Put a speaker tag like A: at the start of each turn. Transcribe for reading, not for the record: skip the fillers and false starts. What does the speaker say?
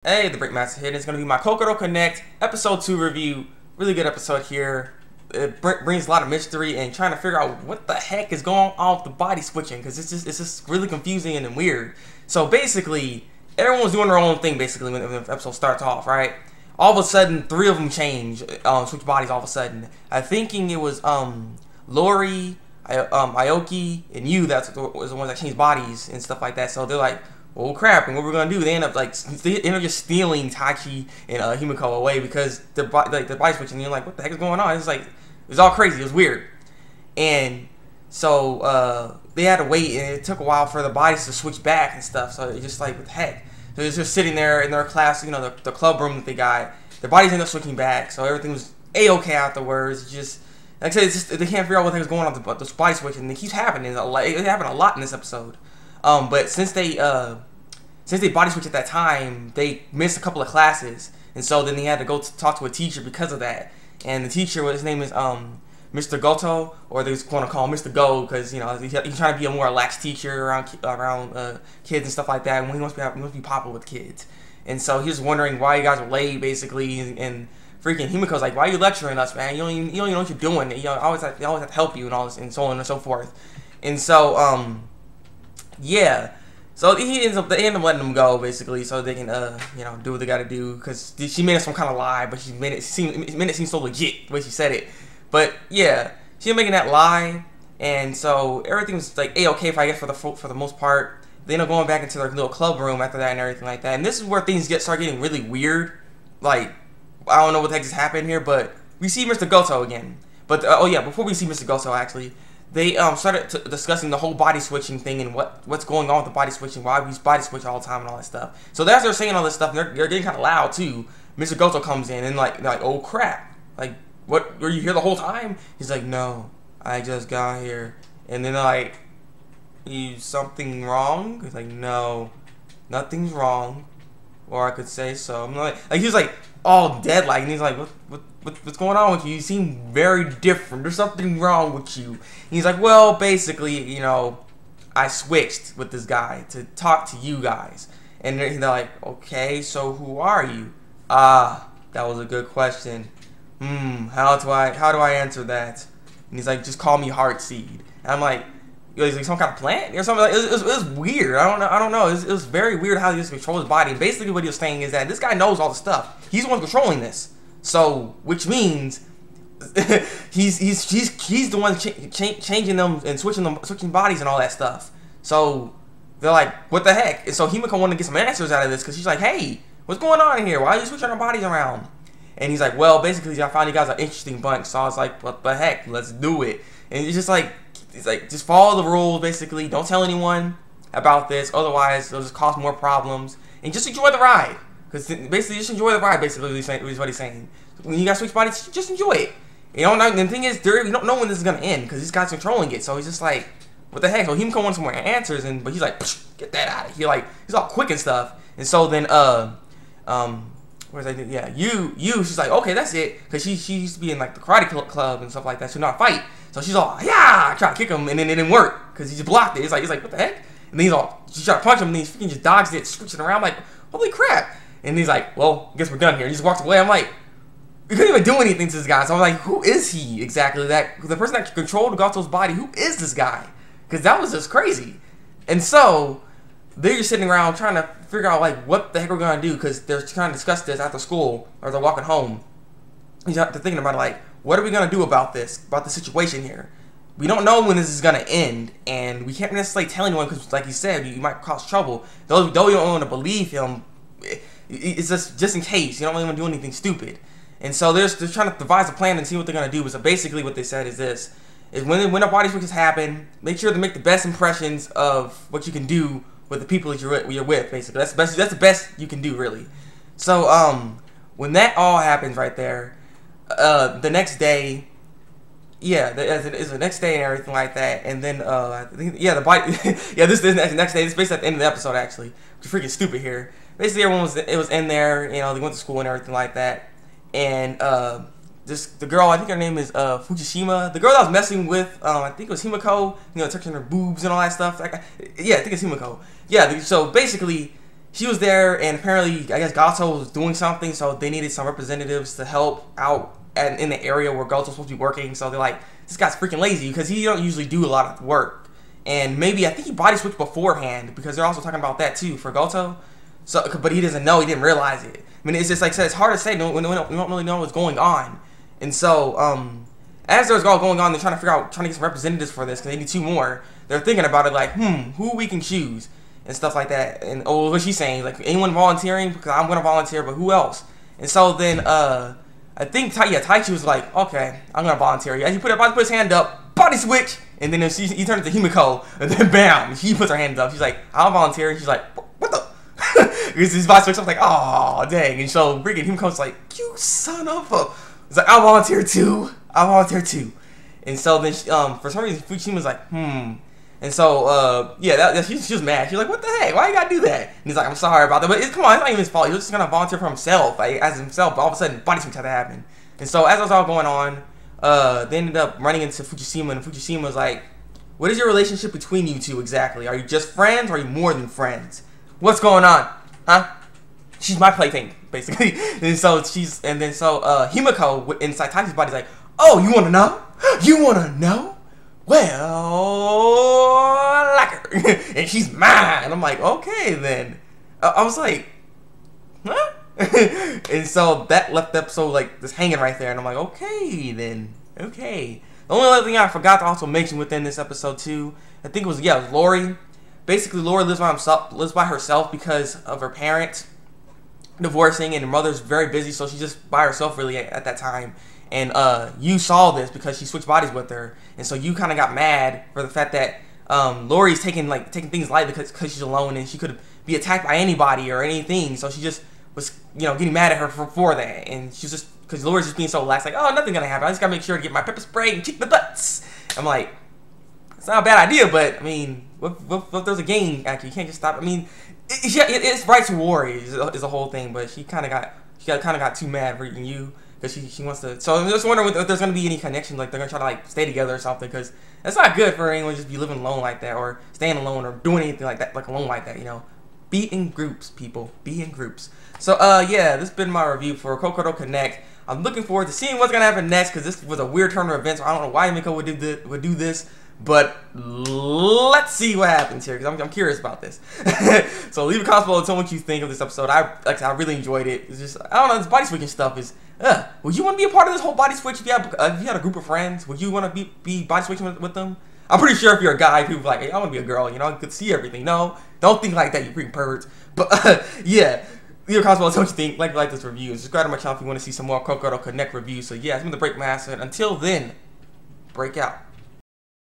A: Hey, the Thabreakmasta here, and it's going to be my Kokoro Connect Episode 2 review. Really good episode here. It brings a lot of mystery and trying to figure out what the heck is going on with the body switching, because it's just really confusing and weird. So basically, everyone's doing their own thing basically when the episode starts off, right? All of a sudden, three of them change, switch bodies all of a sudden. I'm thinking it was Lori, Aoki, and you that was the ones that changed bodies and stuff like that. So they're like, well, crap, and what we're gonna do? They end up just stealing Tachi and Himiko away because they're body switching. And you're like, what the heck is going on? It's like, it was all crazy. It was weird, and so they had to wait, and it took a while for the bodies to switch back and stuff. So it's just like, what the heck? So it's just sitting there in their class, you know, the club room that they got. Their bodies end up switching back, so everything was a-okay afterwards. It's just, like I said, it's just they can't figure out what the heck is going on with the body switching. And it keeps happening. It happened a lot in this episode. But since they body switched at that time, they missed a couple of classes, and so then they had to go talk to a teacher because of that. And the teacher, his name is Mr. Goto, or they just want to call him Mr. Go, because you know he's trying to be a more relaxed teacher around kids and stuff like that. And he wants to be popular with kids, and so he's wondering why you guys are late, basically. And freaking Himiko's like, why are you lecturing us, man? You don't even know what you're doing. You know, they always have to help you and all this, and so on and so forth. And so yeah. So they end up letting them go, basically, so they can you know, do what they gotta do, because she made it some kind of lie, but she made it seem so legit the way she said it. But yeah, she was making that lie, and so everything was like a-okay, I guess, for the most part. They end up going back into their little club room after that and everything like that. And this is where things start getting really weird. Like, I don't know what the heck just happened here, but we see Mr. Goto again. But oh yeah, before we see Mr. Goto, actually, they started discussing the whole body switching thing and what's going on with the body switching, why we body switch all the time and all that stuff. So as they're saying all this stuff, they're getting kind of loud too. Mr. Goto comes in and they're like, oh crap, like, what, were you here the whole time? He's like, no, I just got here. And then they're like, is something wrong? He's like, no, nothing's wrong, or I could say so. I'm like he was like all dead, like, and he's like, what's going on with you? You seem very different. There's something wrong with you. And he's like, well, basically, you know, I switched with this guy to talk to you guys. And they're like, okay, so who are you? That was a good question. How do I answer that? And he's like, just call me Heartseed. And I'm like, is he some kind of plant or something? Like, it was weird. I don't know. It was very weird how he just controls his body. And basically what he was saying is that this guy knows all the stuff. He's the one controlling this. So, which means he's the one changing them and switching bodies and all that stuff. So they're like, what the heck? And so Himiko wanted to get some answers out of this, because she's like, hey, what's going on here? Why are you switching our bodies around? And he's like, well, basically, I found you guys an interesting bunch. So I was like, what the heck? Let's do it. And it's just like, just follow the rules, basically. Don't tell anyone about this, otherwise it'll just cause more problems. And just enjoy the ride. Because basically, just enjoy the ride, basically, is what he's saying. When you guys switch bodies, just enjoy it. You know, and the thing is, you don't know when this is going to end, because this guy's controlling it. So he's just like, what the heck? So Himiko wants some more answers, but he's like, get that out of here. Like, he's all quick and stuff. And so then, where's that? Yeah, she's like, okay, that's it. Because she used to be in, like, the karate club and stuff like that. So not fight. So she's all, yeah, trying to kick him, and then it didn't work, because he just blocked it. He's like, what the heck? And then she's trying to punch him, and then he freaking just dodged it, switching around. I'm like, holy crap. And he's like, well, I guess we're done here. He just walks away. I'm like, we couldn't even do anything to this guy. So I'm like, who is he exactly? The person that controlled Goto's body, who is this guy? Because that was just crazy. And so they're just sitting around trying to figure out, like, what the heck we're going to do, because they're trying to discuss this after school, or they're walking home. They're thinking about it, like, what are we going to do about the situation here? We don't know when this is going to end, and we can't necessarily tell anyone, because, like he said, you might cause trouble. Though you don't want to believe him, it's just in case. You don't really want to do anything stupid. And so they're trying to devise a plan and see what they're going to do. So basically what they said is this. Is when a body switches happen, make sure to make the best impressions of what you can do with the people that you're with, basically. That's the best you can do, really. So when that all happens right there, the next day, yeah, it's the next day and everything like that. And then I think, yeah, the body yeah, this is the next day. It's basically at the end of the episode, actually. Which is freaking stupid here. Basically everyone was in there, you know, they went to school and everything like that. And the girl, I think her name is Fujishima. The girl that was messing with, I think it was Himiko, you know, touching her boobs and all that stuff. Yeah, I think it's Himiko. Yeah, so basically she was there, and apparently, I guess Gato was doing something, so they needed some representatives to help out in the area where Gato's supposed to be working. So they're like, this guy's freaking lazy because he don't usually do a lot of work. And maybe, I think he body switched beforehand, because they're also talking about that too for Goto. So, but he doesn't know, he didn't realize it. I mean, it's just like, it's hard to say, we don't really know what's going on. And so, as there's all going on, they're trying to get some representatives for this, because they need 2 more. They're thinking about it like, who we can choose, and stuff like that. And, what she's saying, like, anyone volunteering? Because I'm going to volunteer, but who else? And so then, I think, Taichi was like, okay, I'm going to volunteer. Yeah, he put his hand up, body switch, and then he turned to Himiko, and then bam, he puts her hands up. She's like, I'll volunteer. And she's like, what the? Because his body switch, I was like, oh, dang. And so freaking Himiko's like, you son of a... He's like, I'll volunteer too. And so then, for some reason, Fujishima's like, And so, yeah, she was mad. She's like, what the heck? Why you gotta do that? And he's like, I'm sorry about that. But come on, it's not even his fault. He was just gonna volunteer for himself, like, as himself. But all of a sudden, body switch had to happen. And so, as it was all going on, they ended up running into Fujishima, and Fujishima was like, what is your relationship between you two exactly? Are you just friends, or are you more than friends? What's going on? Huh? She's my plaything, basically. And so Himiko inside Taichi's body's like, oh, you wanna know? You wanna know? Well, I like her. And she's mine. And I'm like, okay then. I was like, huh? And so that left the episode like just hanging right there. And I'm like, okay then. Okay. The only other thing I forgot to also mention within this episode too, I think it was Lori. Basically, Lori lives by herself because of her parents divorcing, and her mother's very busy, so she's just by herself really at that time. And you saw this because she switched bodies with her, and so you kind of got mad for the fact that Lori's taking things lightly because she's alone, and she could be attacked by anybody or anything. So she just was getting mad at her for that, and she's just because Lori's just being so lax, like, oh, nothing's gonna happen. I just gotta make sure to get my pepper spray and kick the butts. I'm like, it's not a bad idea, but I mean, what there's a game actually, you can't just stop. I mean, it's right to war is a whole thing, but she kind of got too mad for you. Because she wants to, so I'm just wondering if there's going to be any connection, like they're going to try to like stay together or something, because that's not good for anyone to just be living alone like that, or staying alone, or doing anything like that, like alone like that, Be in groups, people. Be in groups. So, yeah, this has been my review for Kokoro Connect. I'm looking forward to seeing what's going to happen next, because this was a weird turn of events, so I don't know why Miko would do this, but let's see what happens here, because I'm curious about this. So leave a comment below and tell me what you think of this episode. I really enjoyed it. It's just, I don't know, this body switching stuff is, would you want to be a part of this whole body switch if you had a group of friends? Would you want to be body switching with them? I'm pretty sure if you're a guy, people are like, hey, I want to be a girl, I could see everything. No, don't think like that, you freaking perverts. But, yeah. Leave a comment below, tell me what you think. Like this review. And subscribe to my channel if you want to see some more Kokoro Connect reviews. So, yeah, it's been the Thabreakmasta. Until then, break out.